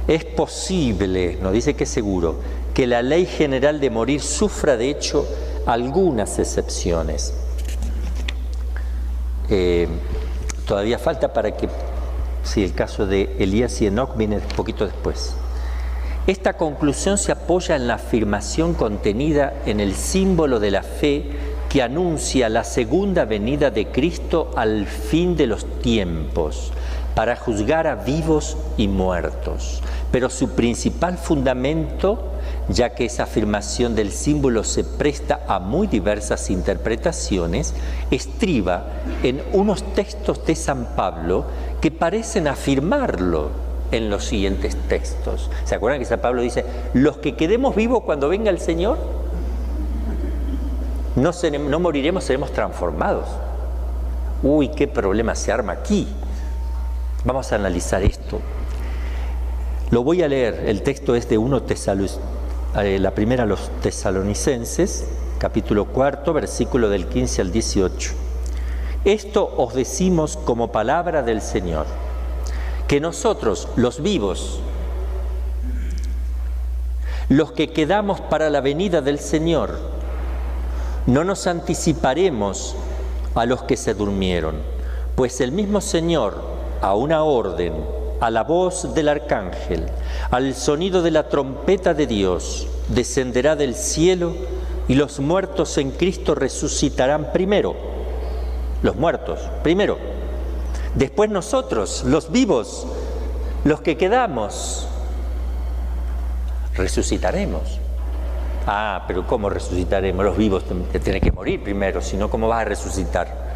Es posible, no dice que es seguro, que la ley general de morir sufra de hecho algunas excepciones. Todavía falta para que, si el caso de Elías y Enoc viene un poquito después. Esta conclusión se apoya en la afirmación contenida en el símbolo de la fe que anuncia la segunda venida de Cristo al fin de los tiempos, para juzgar a vivos y muertos. Pero su principal fundamento, ya que esa afirmación del símbolo se presta a muy diversas interpretaciones, estriba en unos textos de San Pablo que parecen afirmarlo en los siguientes textos. ¿Se acuerdan que San Pablo dice: los que quedemos vivos cuando venga el Señor, no moriremos, seremos transformados? Uy, qué problema se arma aquí. Vamos a analizar esto. Lo voy a leer. El texto es de la primera a los Tesalonicenses, capítulo 4, versículo del 15 al 18. Esto os decimos como palabra del Señor, que nosotros, los vivos, los que quedamos para la venida del Señor, no nos anticiparemos a los que se durmieron, pues el mismo Señor, a una orden, a la voz del arcángel, al sonido de la trompeta de Dios, descenderá del cielo y los muertos en Cristo resucitarán primero. Los muertos, primero. Después nosotros, los vivos, los que quedamos, resucitaremos. Ah, pero ¿cómo resucitaremos? Los vivos tienen que morir primero, si no, ¿cómo vas a resucitar?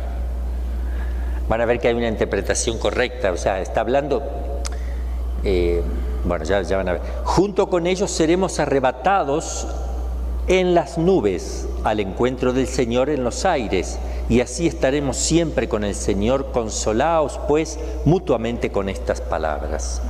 Van a ver que hay una interpretación correcta, o sea, está hablando, bueno, ya van a ver. Junto con ellos seremos arrebatados en las nubes al encuentro del Señor en los aires, y así estaremos siempre con el Señor. Consolaos, pues, mutuamente con estas palabras.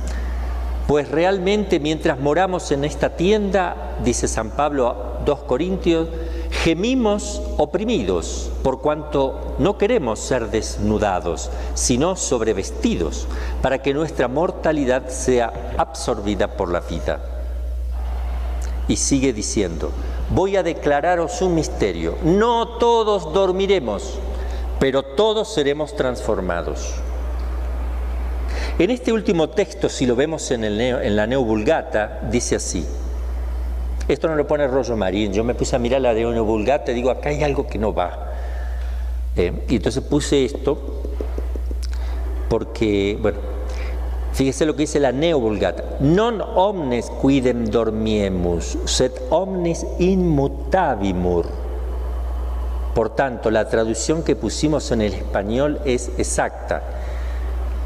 Pues realmente mientras moramos en esta tienda, dice San Pablo a 2 Corintios, gemimos oprimidos, por cuanto no queremos ser desnudados, sino sobrevestidos, para que nuestra mortalidad sea absorbida por la vida. Y sigue diciendo: voy a declararos un misterio, no todos dormiremos, pero todos seremos transformados. En este último texto, si lo vemos en la Neo-Vulgata, dice así. Esto no lo pone Rollo Marín. Yo me puse a mirar la Neo-Vulgata y digo, acá hay algo que no va. Y entonces puse esto porque, bueno, fíjese lo que dice la Neo-Vulgata. Non omnes quidem dormiemus, sed omnes inmutabimur. Por tanto, la traducción que pusimos en el español es exacta.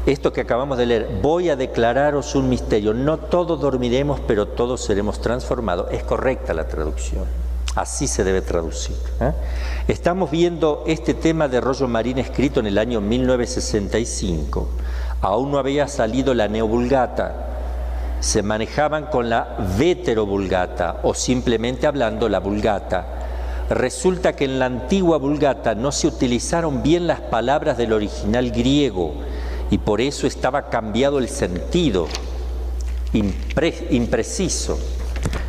Esto que acabamos de leer, voy a declararos un misterio, no todos dormiremos, pero todos seremos transformados. Es correcta la traducción, así se debe traducir. Estamos viendo este tema de Rollo Marín escrito en el año 1965. Aún no había salido la Neovulgata. Se manejaban con la Veterovulgata o simplemente hablando la Vulgata. Resulta que en la antigua Vulgata no se utilizaron bien las palabras del original griego y por eso estaba cambiado el sentido, impreciso.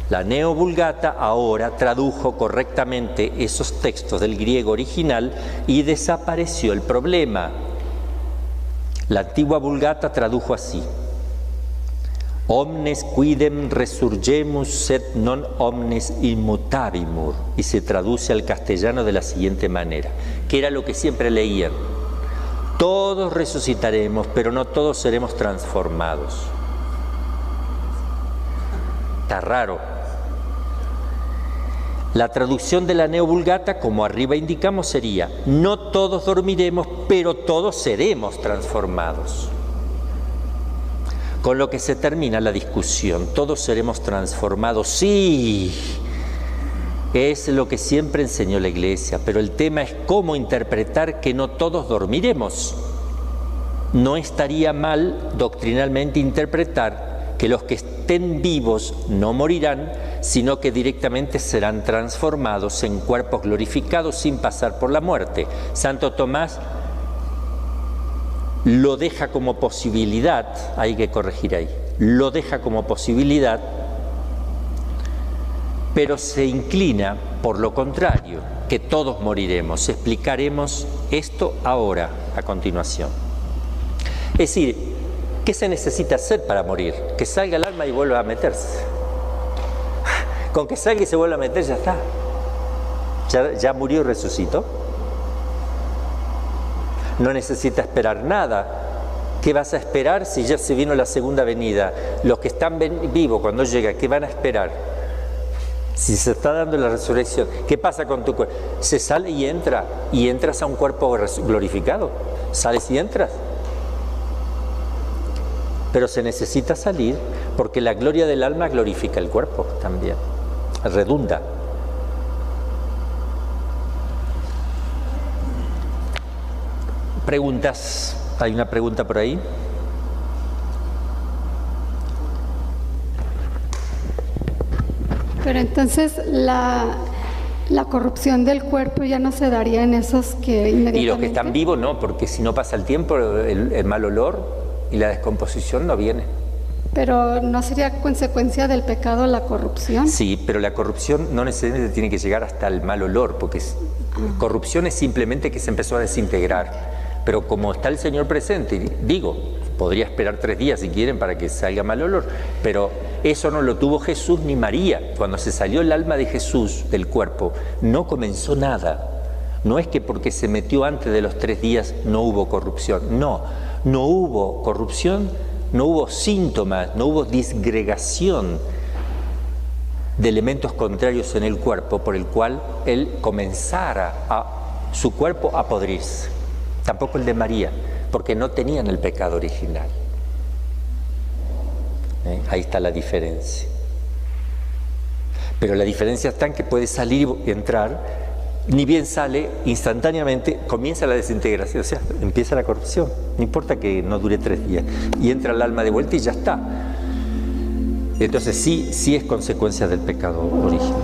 La Neovulgata ahora tradujo correctamente esos textos del griego original y desapareció el problema. La antigua Vulgata tradujo así: omnes quidem resurgemus sed non omnes immutabimur, y se traduce al castellano de la siguiente manera, que era lo que siempre leían: todos resucitaremos, pero no todos seremos transformados. Está raro. La traducción de la Neovulgata, como arriba indicamos, sería: no todos dormiremos, pero todos seremos transformados. Con lo que se termina la discusión. Todos seremos transformados, sí, es lo que siempre enseñó la Iglesia, pero el tema es cómo interpretar que no todos dormiremos. No estaría mal doctrinalmente interpretar que los que estén vivos no morirán, sino que directamente serán transformados en cuerpos glorificados sin pasar por la muerte. Santo Tomás lo deja como posibilidad, hay que corregir ahí, lo deja como posibilidad, pero se inclina por lo contrario, que todos moriremos. Explicaremos esto ahora, a continuación. Es decir, ¿qué se necesita hacer para morir? Que salga el alma y vuelva a meterse. Con que salga y se vuelva a meter, ya está. Ya murió y resucitó. No necesita esperar nada. ¿Qué vas a esperar si ya se vino la segunda venida? Los que están vivos cuando llega, ¿qué van a esperar? Si se está dando la resurrección, ¿qué pasa con tu cuerpo? Se sale y entra, y entras a un cuerpo glorificado. Sales y entras. Pero se necesita salir porque la gloria del alma glorifica el cuerpo también. Redunda. ¿Preguntas? ¿Hay una pregunta por ahí? Pero entonces la corrupción del cuerpo ya no se daría en esos que inmediatamente... Y los que están vivos no, porque si no pasa el tiempo, el mal olor y la descomposición no viene. Pero ¿no sería consecuencia del pecado la corrupción? Sí, pero la corrupción no necesariamente tiene que llegar hasta el mal olor, porque corrupción es simplemente que se empezó a desintegrar. Pero como está el Señor presente, digo, podría esperar 3 días si quieren para que salga mal olor, pero eso no lo tuvo Jesús ni María. Cuando se salió el alma de Jesús del cuerpo, no comenzó nada. No es que porque se metió antes de los 3 días no hubo corrupción. No hubo corrupción, no hubo síntomas, no hubo disgregación de elementos contrarios en el cuerpo por el cual él comenzara su cuerpo a podrirse. Tampoco el de María, porque no tenían el pecado original. Ahí está la diferencia. Pero la diferencia está en que puede salir y entrar, ni bien sale, instantáneamente comienza la desintegración, o sea, empieza la corrupción. No importa que no dure 3 días. Y entra el alma de vuelta y ya está. Entonces sí es consecuencia del pecado original.